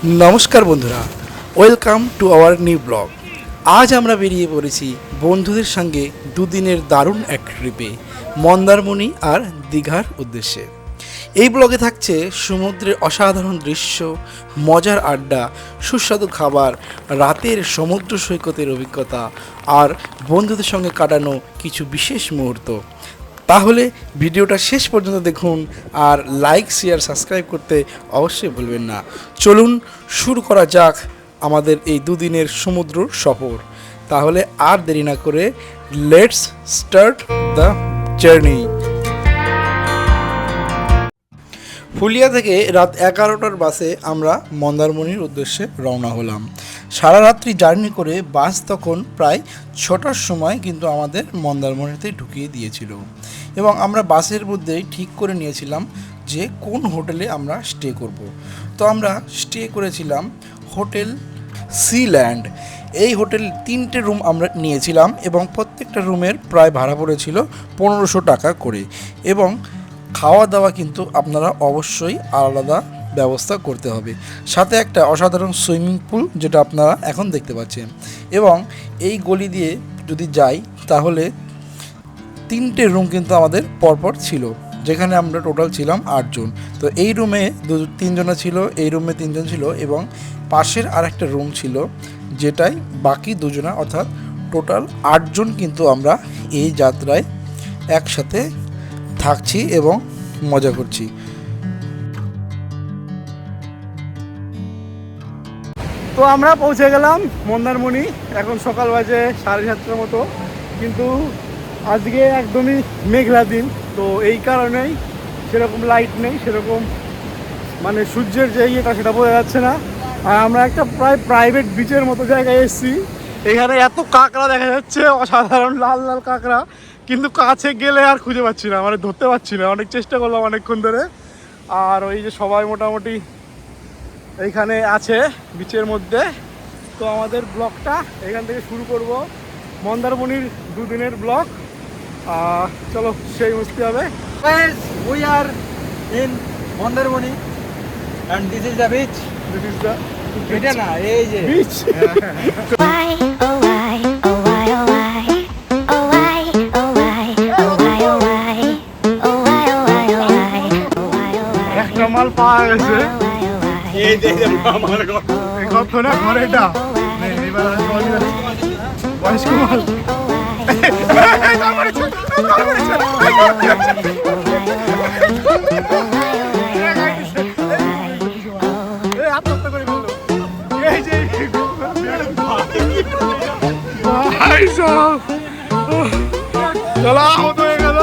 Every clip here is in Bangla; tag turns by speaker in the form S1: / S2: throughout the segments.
S1: নমস্কার বন্ধুরা, welcome to our new blog. আজ আমরা বেরিয়ে পড়েছি বন্ধুদের সঙ্গে দুদিনের দারুণ এক ট্রিপে মন্দারমণি আর দীঘার উদ্দেশ্যে। এই ব্লগে থাকছে সমুদ্রের অসাধারণ দৃশ্য, মজার আড্ডা, সুস্বাদু খাবার, রাতের সমুদ্র সৈকতের অভিজ্ঞতা আর বন্ধুদের সঙ্গে কাটানো কিছু বিশেষ মুহূর্ত। তাহলে ভিডিওটা শেষ পর্যন্ত দেখুন আর লাইক, শেয়ার, সাবস্ক্রাইব করতে অবশ্যই ভুলবেন না। চলুন শুরু করা যাক আমাদের এই দুদিনের সমুদ্র সফর। তাহলে আর দেরি না করে let's start the journey. Phulia থেকে রাত 11টার বাসে আমরা মন্দারমণির উদ্দেশ্যে রওনা হলাম। সারা রাত্রি জার্নি করে বাস তখন প্রায় 6টার সময় কিন্তু আমাদের মন্দারমণিতে ঢুকিয়ে দিয়েছিল এবং আমরা বাসের মধ্যেই ঠিক করে নিয়েছিলাম যে কোন হোটেলে আমরা স্টে করব। তো আমরা স্টে করেছিলাম হোটেল সি ল্যান্ড। এই হোটেল 3টে রুম আমরা নিয়েছিলাম এবং প্রত্যেকটা রুমের প্রায় ভাড়া পড়েছিল 1500 টাকা করে এবং খাওয়া দাওয়া কিন্তু আপনারা অবশ্যই আলাদা ব্যবস্থা করতে হবে। সাথে একটা অসাধারণ সুইমিং পুল যেটা আপনারা এখন দেখতে পাচ্ছেন এবং এই গলি দিয়ে যদি যাই তাহলে 3টে রুম কিন্তু আমাদের পরপর ছিল, যেখানে আমরা টোটাল ছিলাম 8 জন। তো এই রুমে 3 জনা ছিল, এই রুমে 3 জন ছিল এবং পাশের আর একটা রুম ছিল যেটাই বাকি 2 জনা, অর্থাৎ টোটাল 8 জন কিন্তু আমরা এই যাত্রায় একসাথে থাকছি এবং মজা করছি।
S2: তো আমরা পৌঁছে গেলাম মন্দারমণি। এখন সকাল বাজে 7:30টার মতো, কিন্তু আজকে একদমই মেঘলা দিন, তো এই কারণেই সেরকম লাইট নেই, সেরকম মানে সূর্যের যে ইয়েটা সেটা বোঝা যাচ্ছে না। আর আমরা একটা প্রায় প্রাইভেট বিচের মতো জায়গায় এসেছি। এখানে এত কাঁকড়া দেখা যাচ্ছে, অসাধারণ লাল লাল কাঁকড়া, কিন্তু কাছে গেলে আর খুঁজে পাচ্ছি না, মানে ধরতে পারছি না। অনেক চেষ্টা করলাম অনেকক্ষণ ধরে। আর ওই যে সবাই মোটামুটি এইখানে আছে বিচের মধ্যে। তো আমাদের ব্লগটা এখান থেকে শুরু করব, মন্দারমণির দুদিনের ব্লগ। চলো সেই মস্তি হবে।
S3: We are in Mandarmoni and this is the beach.
S2: This is the
S3: এটা না এই যে
S2: beach.
S4: Why, oh why, oh why, oh why, oh why, oh why, oh why, oh why, oh why, oh why, oh why, oh why, oh why,
S2: একটা মাল পাওয়া গেছে।
S4: oh why, oh why,
S3: এই যে আমার
S2: এই কত না ঘরে এটা এবার বয়স্ক মাল। আত্মহত্যা করে ফেললো এই যে ভাই সাহেব, চলো আহত হয়ে গেল।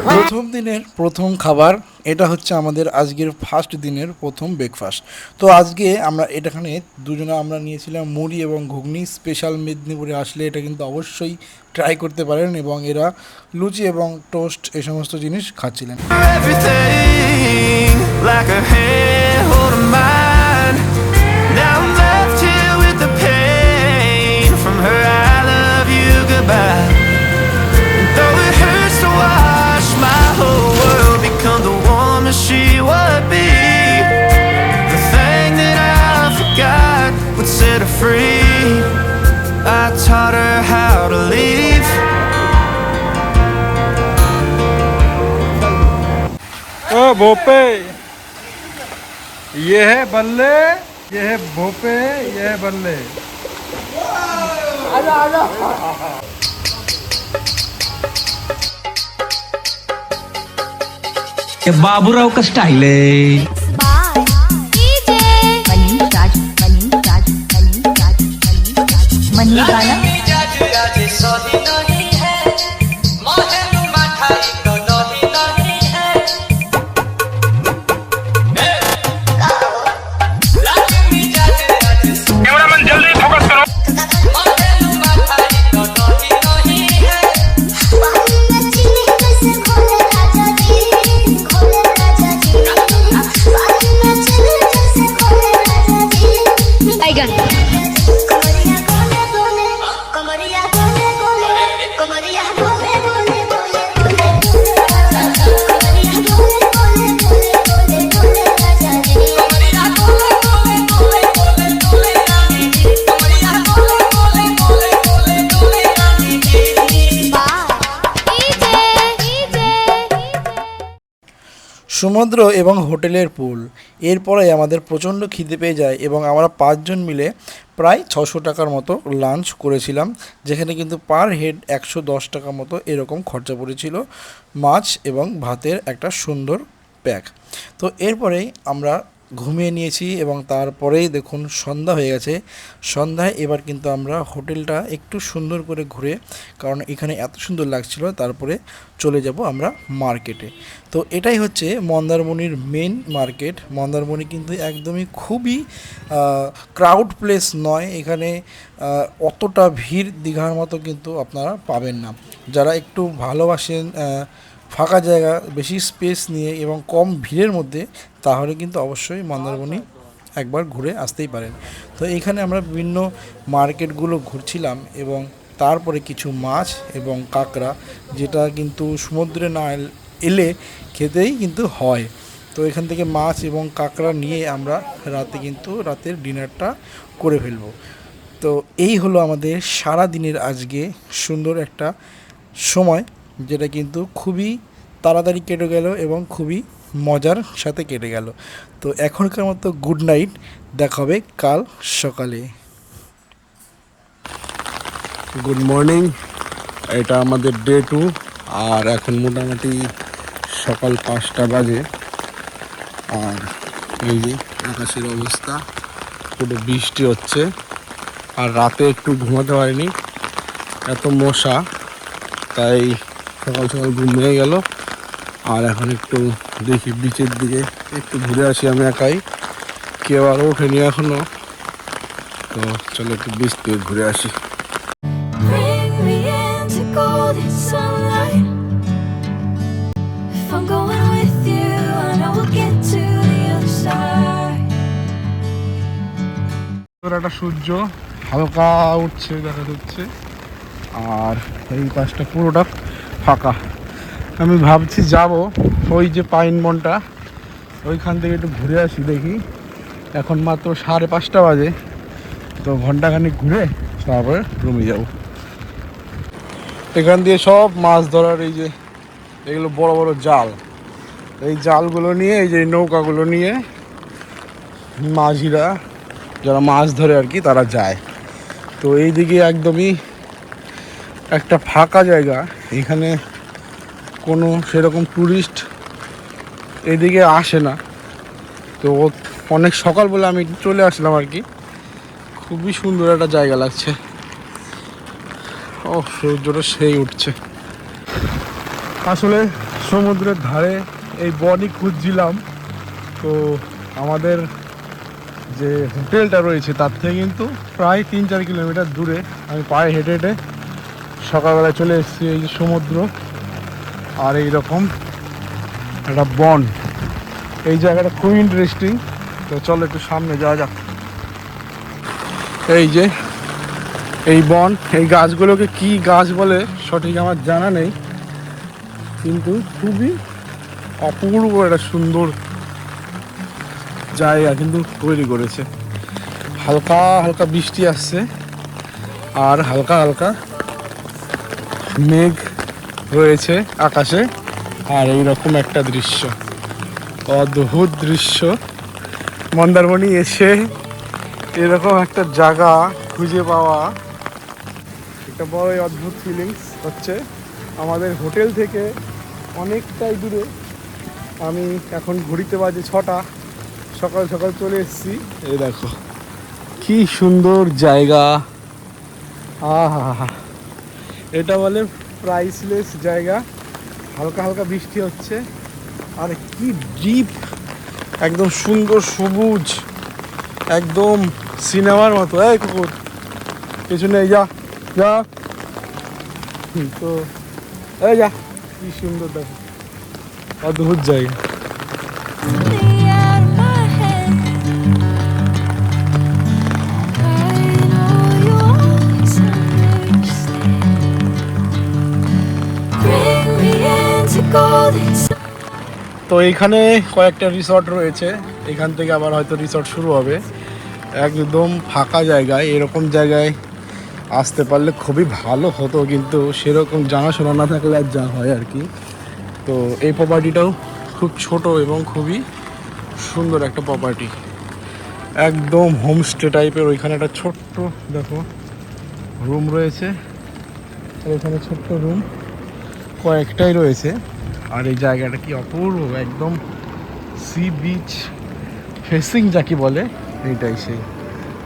S1: প্রথম দিনের প্রথম খাবার এটা হচ্ছে আমাদের আজকের ফার্স্ট দিনের প্রথম ব্রেকফাস্ট। তো আজকে আমরা এটাখানে দুজনে আমরা নিয়েছিলাম মুড়ি এবং ঘুগনি। স্পেশাল মেদিনীপুরে আসলে এটা কিন্তু অবশ্যই ট্রাই করতে পারেন এবং এরা লুচি এবং টোস্ট এই সমস্ত জিনিস খাচ্ছিলেন।
S5: Everything like a handhold of mine. Now I'm left here with the pain from her I love you goodbye. And though it hurts to watch my whole world become the woman she would be, the thing that I forgot would set her free. I taught her how to leave.
S3: ओ भोपे, ये है बल्ले, ये है भोपे, ये है बल्ले।
S6: ये बाबूराव का स्टाइल है।
S4: मनी गाना
S7: खोले राजा जी, खोले राजा जी।
S1: সমুদ্র এবং হোটেলের পুল। এরপরে আমাদের প্রচণ্ড খিদে পেয়ে যায় এবং আমরা 5 জন মিলে প্রায় 600 টাকার মতো লাঞ্চ করেছিলাম, যেখানে কিন্তু পার হেড 110 টাকা মতো এরকম খরচা পড়েছিল মাছ এবং ভাতের একটা সুন্দর প্যাক। তো এরপরেই আমরা ঘুমিয়ে নিয়েছি এবং তারপরেই দেখুন সন্ধ্যা হয়ে গেছে। সন্ধ্যায় এবার কিন্তু আমরা হোটেলটা একটু সুন্দর করে ঘুরে, কারণ এখানে এত সুন্দর লাগছিল, তারপরে চলে যাব আমরা মার্কেটে। তো এটাই হচ্ছে মন্দারমণির মেন মার্কেট। মন্দারমণি কিন্তু একদমই খুবই ক্রাউড প্লেস নয়, এখানে অতটা ভিড় দীঘার মতো কিন্তু আপনারা পাবেন না। যারা একটু ভালোবাসেন ফাঁকা জায়গা, বেশি স্পেস নিয়ে এবং কম ভিড়ের মধ্যে, তাহলে কিন্তু অবশ্যই মন্দারমণি একবার ঘুরে আসতেই পারেন। তো এইখানে আমরা বিভিন্ন মার্কেটগুলো ঘুরছিলাম এবং তারপরে কিছু মাছ এবং কাঁকড়া, যেটা কিন্তু সমুদ্রে না এলে খেতেই কিন্তু হয়। তো এখান থেকে মাছ এবং কাঁকড়া নিয়ে আমরা রাতের ডিনারটা করে ফেলবো। তো এই হলো আমাদের সারা দিনের আজকে সুন্দর একটা সময়, যেটা কিন্তু খুবই তাড়াতাড়ি কেটে গেল এবং খুবই মজার সাথে কেটে গেল। তো এখনকার মতো গুড নাইট, দেখা হবে কাল সকালে।
S2: গুড মর্নিং, এটা আমাদের ডে 2 আর এখন মোটামুটি সকাল 5টা বাজে। আর এই যে আকাশের অবস্থা, পুরো বৃষ্টি হচ্ছে। আর রাতে একটু ঘুমাতে পারিনি, এত মশা, তাই সকাল সকাল ঘুম ভেঙে গেল। আর এখন একটু দেখি বিচের দিকে একটু ঘুরে আসি, আমি একাই, কেউ আর ওঠেনি এখনো। তো চলো একটু বিচ থেকে ঘুরে আসি।
S7: Bring me into golden sunlight. If I'm going with you, I know we'll get to the other side.
S2: একটা সূর্য হালকা উঠছে দেখা যাচ্ছে, আর এই পাশটা পুরোটা ফাঁকা। আমি ভাবছি যাব ওই যে পাইন বনটা, ওইখান থেকে একটু ঘুরে আসি, দেখি। এখন মাত্র 5:30 বাজে, তো ঘন্টাখানিক ঘুরে তারপরে রুমে যাব। এখান দিয়ে সব মাছ ধরার, এই যে এগুলো বড় বড় জাল, এই জালগুলো নিয়ে, এই যে নৌকাগুলো নিয়ে মাঝিরা যারা মাছ ধরে আর কি, তারা যায়। তো এই দিকে একদমই একটা ফাঁকা জায়গা, এখানে কোনো সেরকম টুরিস্ট এদিকে আসে না। তো অনেক সকাল বলে আমি চলে আসলাম আর কি। খুবই সুন্দর একটা জায়গা লাগছে। ও সূর্যটা সেই উঠছে। আসলে সমুদ্রের ধারে এই বনই খুঁজছিলাম। তো আমাদের যে হোটেলটা রয়েছে তার থেকে কিন্তু প্রায় 3-4 কিলোমিটার দূরে। আমি পায়ে হেঁটে হেঁটে সকালবেলায় চলে এসেছি এই যে সমুদ্র আর এইরকম একটা বন। এই জায়গাটা খুব ইন্টারেস্টিং। তো চলো একটু সামনে যাওয়া যাক। এই যে এই বন, এই গাছগুলোকে কি গাছ বলে সঠিক আমার জানা নেই, কিন্তু খুবই অপূর্ব একটা সুন্দর জায়গা কিন্তু তৈরি করেছে। হালকা হালকা বৃষ্টি আসছে আর হালকা হালকা মেঘ রয়েছে আকাশে, আর এইরকম একটা দৃশ্য, অদ্ভুত দৃশ্য। মন্দারমণি এসে এরকম একটা জায়গা খুঁজে পাওয়া একটা বড়ই অদ্ভুত ফিলিংস হচ্ছে। আমাদের হোটেল থেকে অনেকটাই দূরে। আমি এখন ঘড়িতে বাজে 6টা, সকাল সকাল চলে এসেছি। এই দেখো কি সুন্দর জায়গা, আহা, এটা বলে প্রাইসলেস জায়গা। হালকা হালকা বৃষ্টি হচ্ছে আর কি ডিপ, একদম সুন্দর সবুজ, একদম সিনেমার মতো। এই কুকুর কিছু নেই, যা যা। তো এই যা, কি সুন্দর দেখো, অদ্ভুত জায়গা।
S7: Stay out of my head. I know you always understand. Bring me into golden sunlight.
S2: তো এইখানে কয়েকটা রিসর্ট রয়েছে, এখান থেকে আবার হয়তো রিসর্ট শুরু হবে। একদম ফাঁকা জায়গায়, এরকম জায়গায় আসতে পারলে খুবই ভালো হতো, কিন্তু সেরকম জানাশোনা না থাকলে আর যা হয় আর কি। তো এই প্রপার্টিটাও খুব ছোট এবং খুবই সুন্দর একটা প্রপার্টি, একদম হোমস্টে টাইপের। ওইখানে একটা ছোট্ট দেখো রুম রয়েছে, আর এখানে ছোট্ট রুম কয়েকটাই রয়েছে। আর এই জায়গাটা কি অপূর্ব, একদম সি বিচ ফেসিং যাকে বলে এইটাই সেই।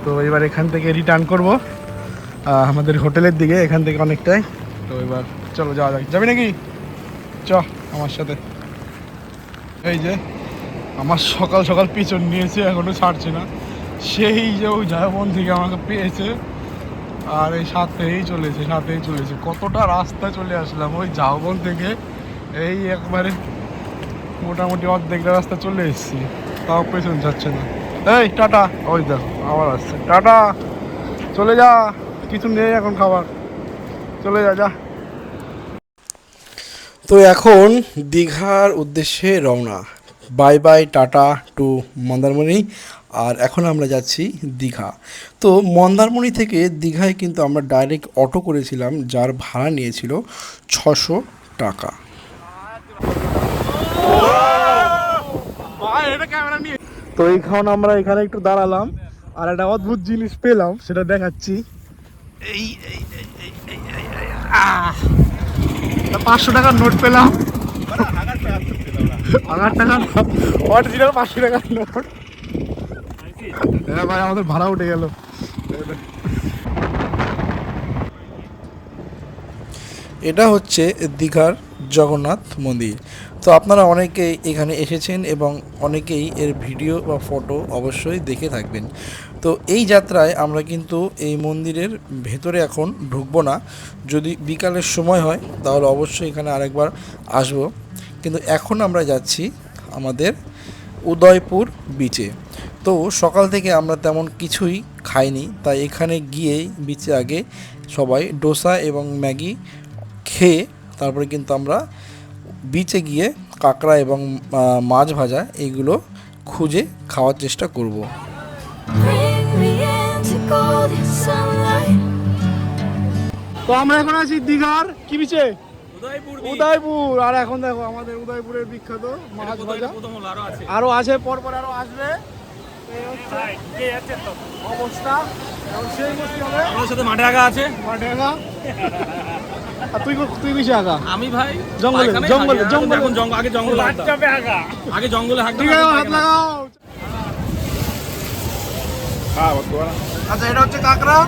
S2: তো এবার এখান থেকে রিটার্ন করব আমাদের হোটেলের দিকে, এখান থেকে অনেকটাই। তো এবার চলো যাওয়া যাক। যাবি নাকি? চ আমার সাথে। এই যে আমার সকাল সকাল পিছন নিয়েছে, এখনো ছাড়ছে না। সেই যে ওই জায়গন থেকে আমাকে পেয়েছে, আর এই সাথেই চলেছে। কতটা রাস্তা চলে আসলাম ওই ঝাউবন থেকে, এই একবারে মোটামুটি অর্ধেকটা রাস্তা চলে এসেছি, তাও পেছন যাচ্ছে না। এই টাটা, ওই দেখো আবার আসছে। টাটা, চলে যা, কিছু নেই এখন খাবার, চলে যা।
S1: তো এখন দীঘার উদ্দেশ্যে রওনা। Bye bye, tata to Mandarmani. আর এখন আমরা যাচ্ছি দীঘা। তো মন্দারমণি থেকে দীঘায় কিন্তু আমরা ডাইরেক্ট অটো করেছিলাম, যার ভাড়া নিয়েছিল 600 টাকা।
S2: তো এইখানে আমরা এখানে একটু দাঁড়ালাম, আর একটা অদ্ভুত জিনিস পেলাম, সেটা দেখাচ্ছি। এই 500 টাকার নোট পেলাম। 1000 টাকার অরিজিনাল 500 টাকার নোট। হ্যাঁ ভাই, আমাদের ভাড়া উঠে গেল।
S1: এটা হচ্ছে দীঘার জগন্নাথ মন্দির। তো আপনারা অনেকেই এখানে এসেছেন এবং অনেকেই এর ভিডিও বা ফটো অবশ্যই দেখে থাকবেন। তো এই যাত্রায় আমরা কিন্তু এই মন্দিরের ভেতরে এখন ঢুকবো না। যদি বিকালের সময় হয় তাহলে অবশ্যই এখানে আরেকবার আসব। কিন্তু এখন আমরা যাচ্ছি আমাদের উদয়পুর বিচে। তো সকাল থেকে আমরা তেমন কিছুই খাইনি, তাই এখানে গিয়েই বিচে আগে সবাই ডোসা এবং ম্যাগি খেয়ে তারপরে কিন্তু আমরা বিচে গিয়ে কাঁকড়া এবং মাছ ভাজা এইগুলো খুঁজে খাওয়ার চেষ্টা করব।
S7: Bring me into golden sunlight.
S2: তো আমরা এখন আছি দীঘার কি বিচে? উদয়পুর। আর এখন দেখো আমাদের উদয়পুরের বিখ্যাত মাছ ভাজা আরো আছে, পরপর আরো আসবে। এই হচ্ছে অবস্থা। এখন সেই বসতে হবে।
S3: আমাদের সাথে মাঠে আগা আছে।
S2: মাঠে আগা। আর তুই কিসে আগা?
S3: আমি ভাই
S2: জঙ্গলে
S3: এখন আগে জঙ্গলে আগে জঙ্গলে হাঁটতে
S2: ঠিক আছে, হাত লাগাও। আচ্ছা, এটা হচ্ছে কাঁকড়া,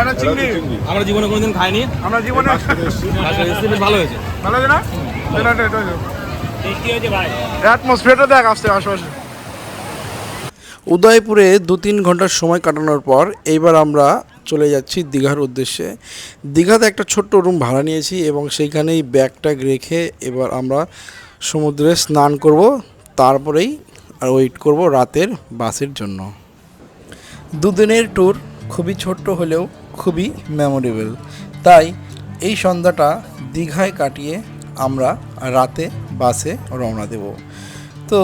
S2: এটা চিংড়ি।
S3: আমরা জীবনে কোনোদিন খাইনি,
S2: আমরা জীবনে
S3: বেশ ভালো হয়েছে।
S2: ভালো আছে না? এটা
S3: কি হয়েছে ভাই?
S2: অ্যাটমসফিয়ারটা দেখ আসতে আশেপাশে।
S1: উদয়পুরে 2-3 ঘন্টার সময় কাটানোর পর এইবার আমরা চলে যাচ্ছি দীঘার উদ্দেশ্যে। দীঘাতে একটা ছোট্ট রুম ভাড়া নিয়েছি এবং সেইখানেই ব্যাগ ট্যাগ রেখে এবার আমরা সমুদ্রে স্নান করব, তারপরেই আর ওয়েট করব রাতের বাসের জন্য। 2 দিনের ট্যুর খুবই ছোট্ট হলেও খুবই মেমোরেবল, তাই এই সন্ধ্যাটা দীঘায় কাটিয়ে আমরা রাতে বাসে রওনা দেব। তো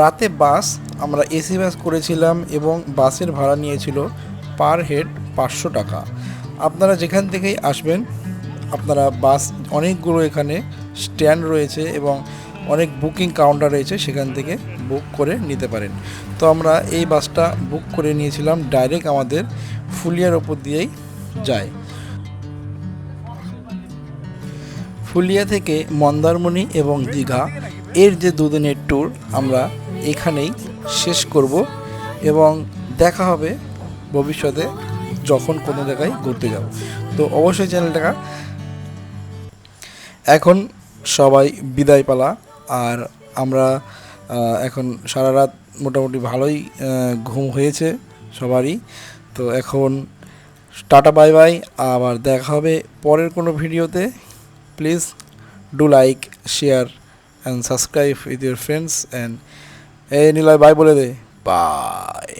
S1: রাতে বাস আমরা এসি বাস করেছিলাম এবং বাসের ভাড়া নিয়েছিল পার হেড 500 টাকা। আপনারা যেখান থেকেই আসবেন, আপনারা বাস অনেকগুলো এখানে স্ট্যান্ড রয়েছে এবং অনেক বুকিং কাউন্টার রয়েছে, সেখান থেকে বুক করে নিতে পারেন। তো আমরা এই বাসটা বুক করে নিয়েছিলাম, ডাইরেক্ট আমাদের ফুলিয়ার ওপর দিয়েই যায়। ফুলিয়া থেকে মন্দারমণি এবং দীঘা এর যে 2 দিনের ট্যুর আমরা এখানেই শেষ করব এবং দেখা হবে ভবিষ্যতে যখন কোনো জায়গায় ঘুরতে যাব। তো অবশ্যই চ্যানেলটা এখন সবাই বিদায় পালা। আর আমরা এখন সারা রাত মোটামুটি ভালোই ঘুম হয়েছে সবারই। তো এখন টাটা বাই বাই, আবার দেখা হবে পরের কোনো ভিডিওতে। Please do like, share and subscribe with your friends and Niloy bye বলে দে, বাই।